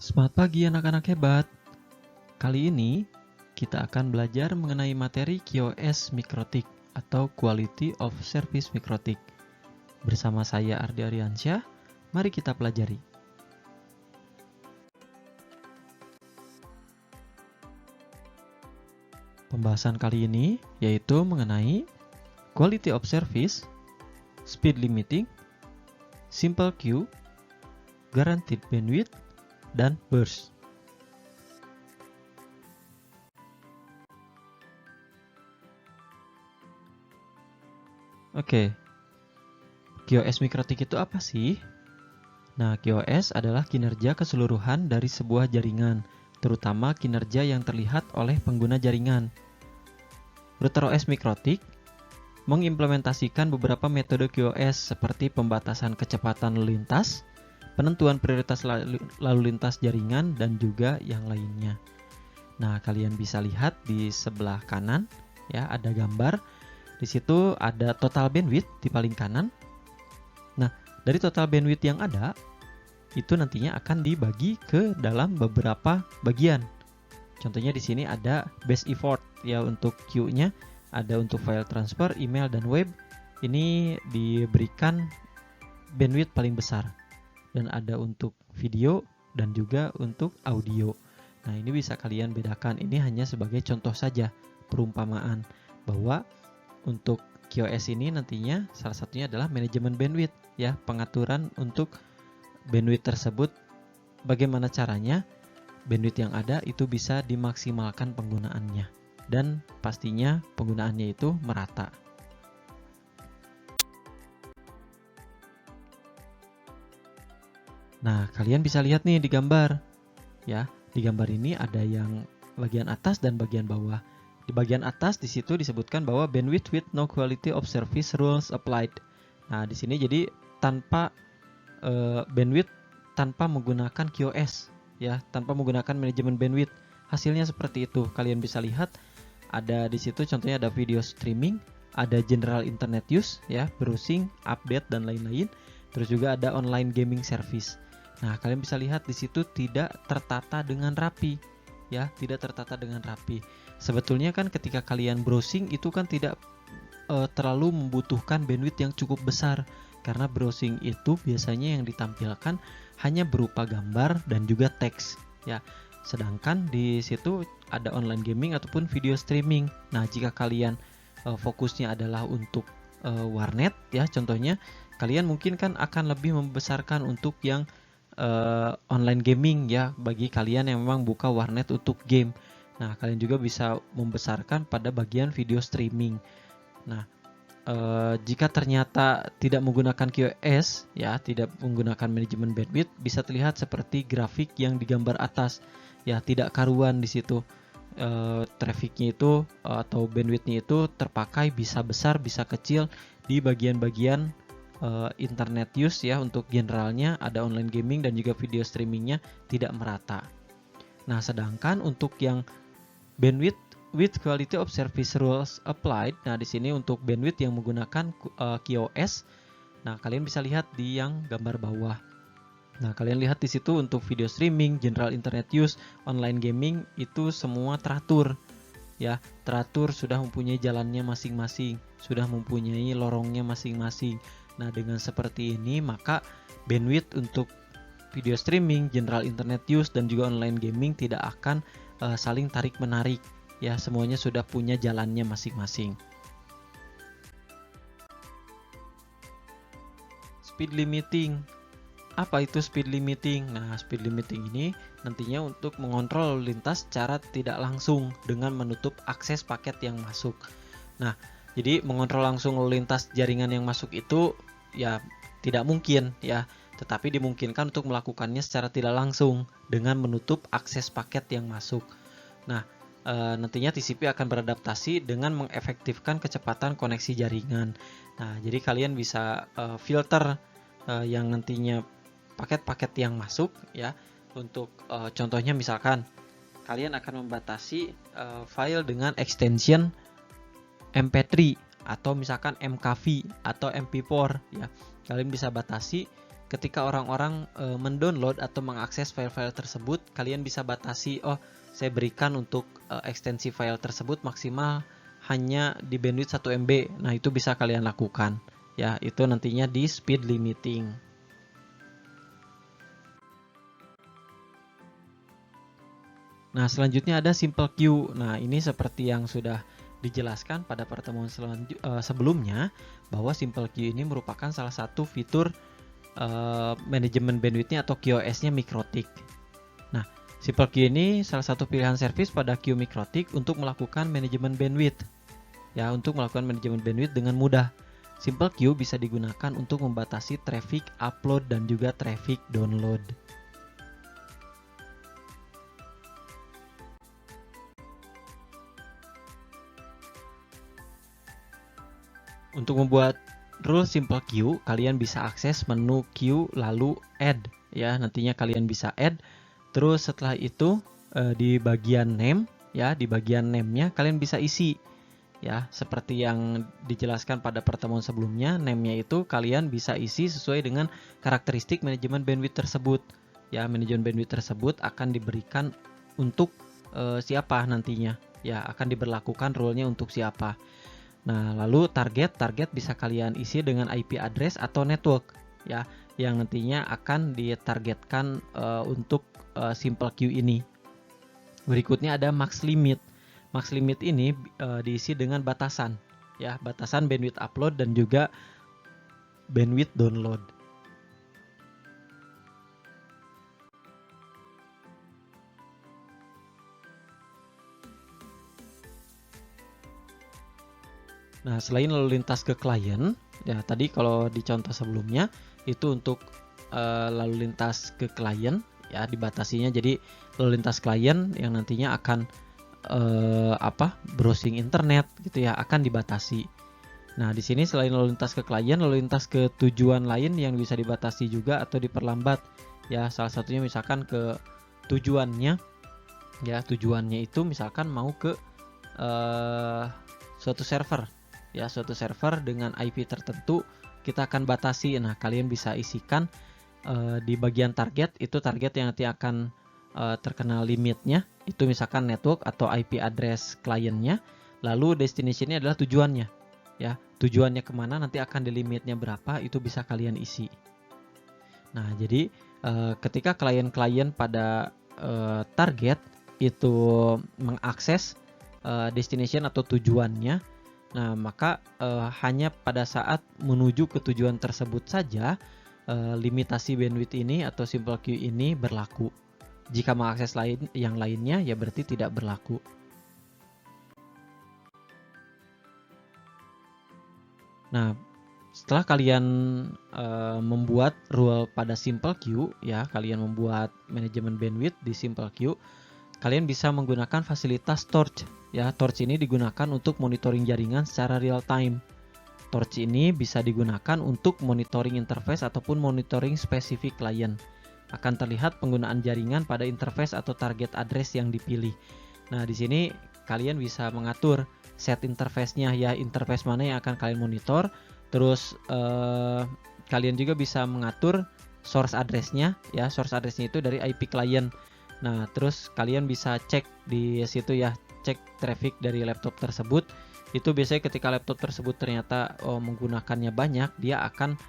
Selamat pagi anak-anak hebat. Kali ini kita akan belajar mengenai materi QoS Mikrotik atau Quality of Service Mikrotik. Bersama saya Ardi Aryansyah, mari kita pelajari. Pembahasan kali ini yaitu mengenai Quality of Service, Speed Limiting, Simple Queue, Guaranteed Bandwidth, dan Burst. Oke, QoS Mikrotik itu apa sih? Nah, QoS adalah kinerja keseluruhan dari sebuah jaringan, terutama kinerja yang terlihat oleh pengguna jaringan. Router OS Mikrotik mengimplementasikan beberapa metode QoS seperti pembatasan kecepatan lalu lintas, penentuan prioritas lalu lintas jaringan, dan juga yang lainnya. Nah, kalian bisa lihat di sebelah kanan ya, ada gambar. Di situ ada total bandwidth di paling kanan. Nah, dari total bandwidth yang ada, itu nantinya akan dibagi ke dalam beberapa bagian. Contohnya di sini ada base effort ya untuk queue-nya, ada untuk file transfer, email, dan web. Ini diberikan bandwidth paling besar. Dan ada untuk video dan juga untuk audio. Nah, ini bisa kalian bedakan. Ini hanya sebagai contoh saja, perumpamaan bahwa untuk QoS ini nantinya salah satunya adalah manajemen bandwidth ya, pengaturan untuk bandwidth tersebut. Bagaimana caranya bandwidth yang ada itu bisa dimaksimalkan penggunaannya, dan pastinya penggunaannya itu merata. Nah, kalian bisa lihat nih di gambar ya. Di gambar ini ada yang bagian atas dan bagian bawah. Di bagian atas di situ disebutkan bahwa bandwidth with no quality of service rules applied. Nah, di sini jadi tanpa bandwidth tanpa menggunakan QoS ya, tanpa menggunakan manajemen bandwidth. Hasilnya seperti itu. Kalian bisa lihat ada di situ contohnya ada video streaming, ada general internet use ya, browsing, update, dan lain-lain. Terus juga ada online gaming service. Nah, kalian bisa lihat di situ tidak tertata dengan rapi ya, tidak tertata dengan rapi. Sebetulnya kan ketika kalian browsing itu kan tidak terlalu membutuhkan bandwidth yang cukup besar, karena browsing itu biasanya yang ditampilkan hanya berupa gambar dan juga teks ya. Sedangkan di situ ada online gaming ataupun video streaming. Nah, jika kalian fokusnya adalah untuk warnet ya, contohnya kalian mungkin kan akan lebih membesarkan untuk yang online gaming ya, bagi kalian yang memang buka warnet untuk game. Nah, kalian juga bisa membesarkan pada bagian video streaming. Nah, jika ternyata tidak menggunakan QoS ya, tidak menggunakan manajemen bandwidth, bisa terlihat seperti grafik yang digambar atas ya, tidak karuan di situ. Trafficnya itu atau bandwidthnya itu terpakai bisa besar bisa kecil di bagian-bagian internet use ya. Untuk generalnya ada online gaming dan juga video streamingnya tidak merata. Nah, sedangkan untuk yang bandwidth with quality of service rules applied, nah di sini untuk bandwidth yang menggunakan QoS. Nah, kalian bisa lihat di yang gambar bawah. Nah, kalian lihat di situ untuk video streaming, general internet use, online gaming itu semua teratur ya, teratur, sudah mempunyai jalannya masing-masing, sudah mempunyai lorongnya masing-masing. Nah, dengan seperti ini maka bandwidth untuk video streaming, general internet use, dan juga online gaming tidak akan saling tarik-menarik ya, semuanya sudah punya jalannya masing-masing. Speed limiting. Apa itu speed limiting? Nah, speed limiting ini nantinya untuk mengontrol lalu lintas secara tidak langsung dengan menutup akses paket yang masuk. Nah, jadi mengontrol langsung lalu lintas jaringan yang masuk itu ya tidak mungkin ya, tetapi dimungkinkan untuk melakukannya secara tidak langsung dengan menutup akses paket yang masuk. Nah, nantinya TCP akan beradaptasi dengan mengefektifkan kecepatan koneksi jaringan. Nah, jadi kalian bisa filter yang nantinya paket-paket yang masuk ya. Untuk contohnya misalkan kalian akan membatasi file dengan extension MP3 atau misalkan MKV atau MP4 ya. Kalian bisa batasi ketika orang-orang mendownload atau mengakses file-file tersebut, kalian bisa batasi, oh saya berikan untuk ekstensi file tersebut maksimal hanya di bandwidth 1 MB. Nah, itu bisa kalian lakukan. Ya, itu nantinya di speed limiting. Nah, selanjutnya ada simple queue. Nah, ini seperti yang sudah dijelaskan pada pertemuan sebelumnya, bahwa simple queue ini merupakan salah satu fitur manajemen bandwidth-nya atau QoS-nya MikroTik. Nah, simple queue ini salah satu pilihan service pada queue MikroTik untuk melakukan manajemen bandwidth. Ya, untuk melakukan manajemen bandwidth dengan mudah. Simple queue bisa digunakan untuk membatasi traffic upload dan juga traffic download. Untuk membuat rule simple queue, kalian bisa akses menu queue lalu add, ya. Nantinya kalian bisa add. Terus setelah itu di bagian name, ya, di bagian name-nya kalian bisa isi, ya, seperti yang dijelaskan pada pertemuan sebelumnya. Name-nya itu kalian bisa isi sesuai dengan karakteristik manajemen bandwidth tersebut. Ya, manajemen bandwidth tersebut akan diberikan untuk siapa nantinya, ya, akan diberlakukan rule-nya untuk siapa. Nah, lalu target bisa kalian isi dengan IP address atau network, ya, yang nantinya akan ditargetkan untuk simple queue ini. Berikutnya ada max limit. Max limit ini diisi dengan batasan, ya, batasan bandwidth upload dan juga bandwidth download. Nah, selain lalu lintas ke klien, ya tadi kalau di contoh sebelumnya itu untuk lalu lintas ke klien, ya, dibatasinya jadi lalu lintas klien yang nantinya akan browsing internet gitu ya, akan dibatasi. Nah, di sini selain lalu lintas ke klien, lalu lintas ke tujuan lain yang bisa dibatasi juga atau diperlambat. Ya, salah satunya misalkan ke tujuannya, ya, tujuannya itu misalkan mau ke suatu server. Ya, suatu server dengan IP tertentu kita akan batasi. Nah, kalian bisa isikan di bagian target, itu target yang nanti akan terkena limitnya, itu misalkan network atau IP address kliennya, lalu destination-nya adalah tujuannya, ya, tujuannya kemana nanti akan di limitnya berapa, itu bisa kalian isi. Nah, jadi ketika klien-klien pada target itu mengakses destination atau tujuannya, nah, maka hanya pada saat menuju ke tujuan tersebut saja limitasi bandwidth ini atau simple queue ini berlaku. Jika mengakses yang lainnya, ya berarti tidak berlaku. Nah, setelah kalian membuat rule pada simple queue, ya, kalian membuat manajemen bandwidth di simple queue, kalian bisa menggunakan fasilitas torch. Ya, torch ini digunakan untuk monitoring jaringan secara real time. Torch ini bisa digunakan untuk monitoring interface ataupun monitoring spesifik klien. Akan terlihat penggunaan jaringan pada interface atau target address yang dipilih. Nah, di sini kalian bisa mengatur set interface-nya, ya, interface mana yang akan kalian monitor. Terus kalian juga bisa mengatur source address-nya, ya, source address-nya itu dari IP klien. Nah, terus kalian bisa cek di situ, ya, cek traffic dari laptop tersebut. Itu biasanya ketika laptop tersebut ternyata menggunakannya banyak, dia akan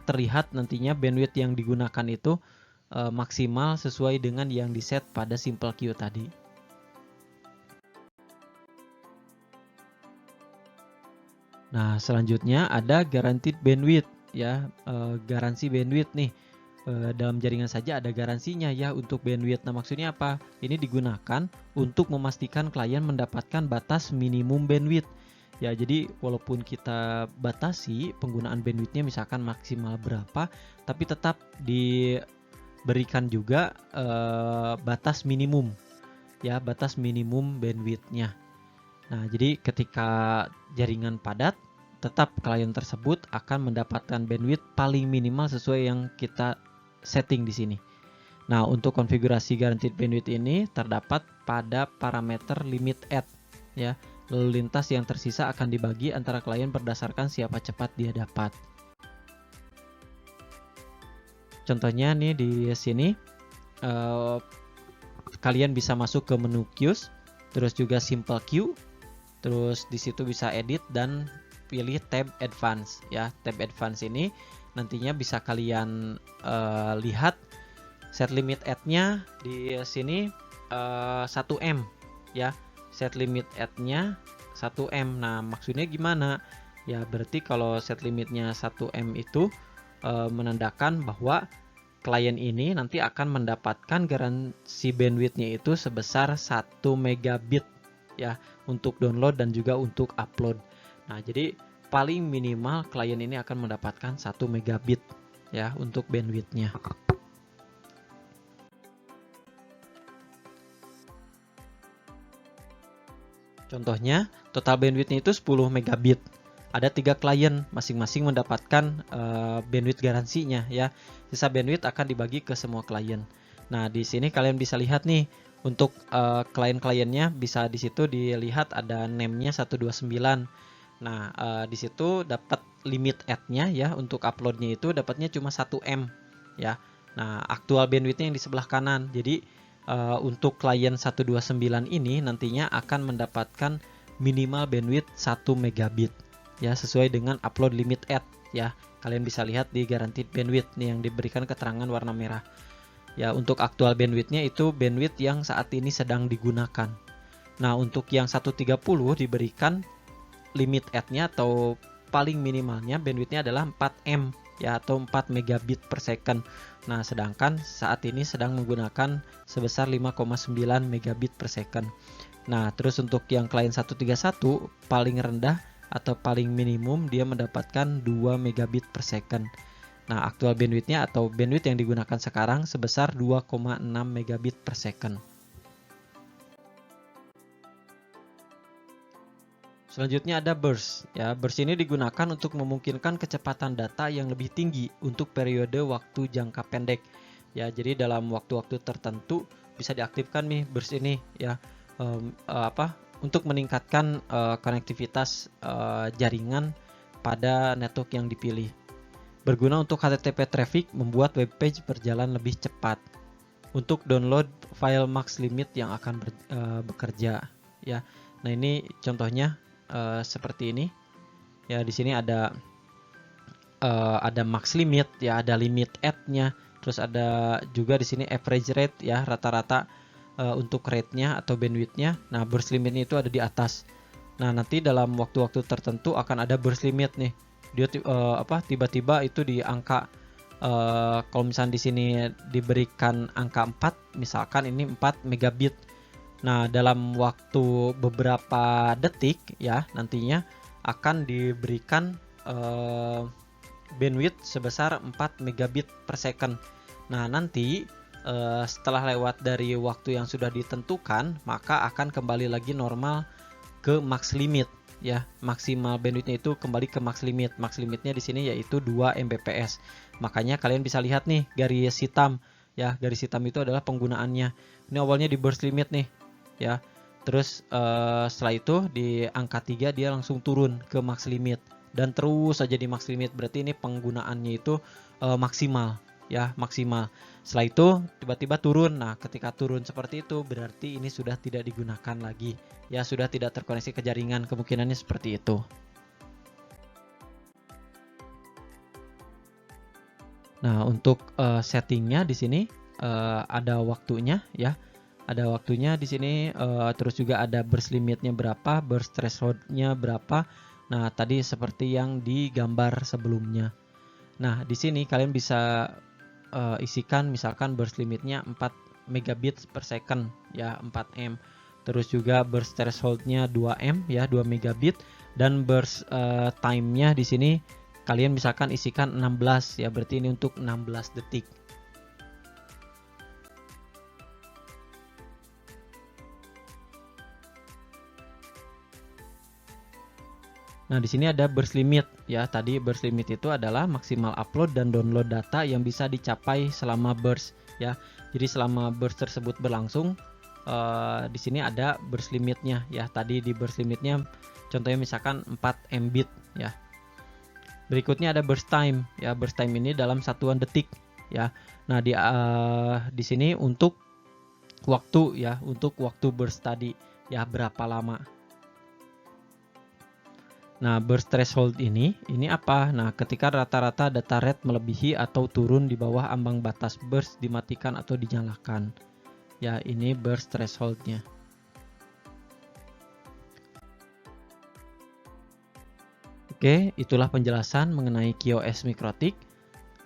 terlihat nantinya bandwidth yang digunakan itu maksimal sesuai dengan yang diset pada simple queue tadi. Nah, selanjutnya ada guaranteed bandwidth, ya, garansi bandwidth nih. Dalam jaringan saja ada garansinya, ya, untuk bandwidth. Nah, maksudnya apa? Ini digunakan untuk memastikan klien mendapatkan batas minimum bandwidth. Ya, jadi walaupun kita batasi penggunaan bandwidthnya misalkan maksimal berapa, tapi tetap diberikan juga batas minimum, ya, batas minimum bandwidthnya. Nah, jadi ketika jaringan padat, tetap klien tersebut akan mendapatkan bandwidth paling minimal sesuai yang kita setting di sini. Nah, untuk konfigurasi guaranteed bandwidth ini terdapat pada parameter limit add, ya. Lalu lintas yang tersisa akan dibagi antara klien berdasarkan siapa cepat dia dapat. contohnya nih di sini kalian bisa masuk ke menu queues, terus juga simple queue, terus di situ bisa edit dan pilih tab advance ya. Tab advance ini nantinya bisa kalian lihat set limit add-nya di sini 1M ya. Set limit add-nya 1M. Nah, maksudnya gimana? Ya, berarti kalau set limitnya 1M itu menandakan bahwa klien ini nanti akan mendapatkan garansi bandwidth-nya itu sebesar 1 megabit ya untuk download dan juga untuk upload. Nah, jadi paling minimal klien ini akan mendapatkan 1 megabit ya untuk bandwidth-nya. Contohnya, total bandwidth-nya itu 10 megabit. Ada 3 klien, masing-masing mendapatkan bandwidth garansinya ya. Sisa bandwidth akan dibagi ke semua klien. Nah, di sini kalian bisa lihat nih untuk klien-kliennya, bisa di situ dilihat ada name-nya 129. Nah, di situ dapat limit add-nya ya, untuk upload-nya itu dapatnya cuma 1M ya. Nah, aktual bandwidth-nya yang di sebelah kanan. Jadi untuk klien 129 ini nantinya akan mendapatkan minimal bandwidth 1 megabit ya, sesuai dengan upload limit add ya. Kalian bisa lihat di guaranteed bandwidth nih yang diberikan keterangan warna merah. Ya, untuk aktual bandwidth-nya itu bandwidth yang saat ini sedang digunakan. Nah, untuk yang 130 diberikan limit add-nya atau paling minimalnya bandwidth-nya adalah 4M ya, atau 4 megabit per second. Nah, sedangkan saat ini sedang menggunakan sebesar 5,9 megabit per second. Nah, terus untuk yang klien 131 paling rendah atau paling minimum dia mendapatkan 2 megabit per second. Nah, aktual bandwidth-nya atau bandwidth yang digunakan sekarang sebesar 2,6 megabit per second. Selanjutnya ada burst ya. Burst ini digunakan untuk memungkinkan kecepatan data yang lebih tinggi untuk periode waktu jangka pendek. Ya, jadi dalam waktu-waktu tertentu bisa diaktifkan nih burst ini ya. Untuk meningkatkan konektivitas jaringan pada network yang dipilih. Berguna untuk HTTP traffic, membuat web page berjalan lebih cepat. Untuk download file max limit yang akan bekerja ya. Nah, ini contohnya seperti ini. Ya, di sini ada max limit ya, ada limit add-nya, terus ada juga di sini average rate ya, rata-rata untuk rate-nya atau bandwidth-nya. Nah, burst limit-nya itu ada di atas. Nah, nanti dalam waktu-waktu tertentu akan ada burst limit nih. Dia tiba-tiba itu di angka kalau misalnya di sini diberikan angka 4, misalkan ini 4 megabit. Nah, dalam waktu beberapa detik ya, nantinya akan diberikan bandwidth sebesar 4 megabit per second. Nah, nanti setelah lewat dari waktu yang sudah ditentukan, maka akan kembali lagi normal ke max limit ya. Maksimal bandwidthnya itu kembali ke max limit. Max limitnya di sini yaitu 2 Mbps. Makanya kalian bisa lihat nih garis hitam ya. Garis hitam itu adalah penggunaannya. Ini awalnya di burst limit nih ya. Terus setelah itu di angka 3 dia langsung turun ke max limit dan terus saja di max limit. Berarti ini penggunaannya itu maksimal ya, maksimal. Setelah itu tiba-tiba turun. Nah, ketika turun seperti itu berarti ini sudah tidak digunakan lagi ya, sudah tidak terkoneksi ke jaringan. Kemungkinannya seperti itu. Nah, untuk settingnya di sini ada waktunya ya. Ada waktunya di sini, terus juga ada burst limitnya berapa, burst thresholdnya berapa. Nah, tadi seperti yang di gambar sebelumnya. Nah, di sini kalian bisa isikan misalkan burst limitnya 4 megabit per second ya, 4M. Terus juga burst thresholdnya 2M ya, 2 megabit, dan burst time-nya di sini kalian misalkan isikan 16 ya, berarti ini untuk 16 detik. Nah, di sini ada burst limit ya. Tadi burst limit itu adalah maksimal upload dan download data yang bisa dicapai selama burst ya. Jadi selama burst tersebut berlangsung, di sini ada burst limitnya ya. Tadi di burst limitnya contohnya misalkan 4 Mbit ya. Berikutnya ada burst time ya. Burst time ini dalam satuan detik ya. Nah, di sini untuk waktu ya, untuk waktu burst tadi ya, berapa lama. Nah, burst threshold ini apa? Nah, ketika rata-rata data rate melebihi atau turun di bawah ambang batas burst dimatikan atau dinyalakan. Ya, ini burst thresholdnya. Oke, itulah penjelasan mengenai QoS mikrotik.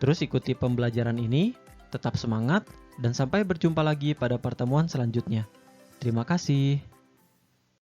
Terus ikuti pembelajaran ini, tetap semangat, dan sampai berjumpa lagi pada pertemuan selanjutnya. Terima kasih.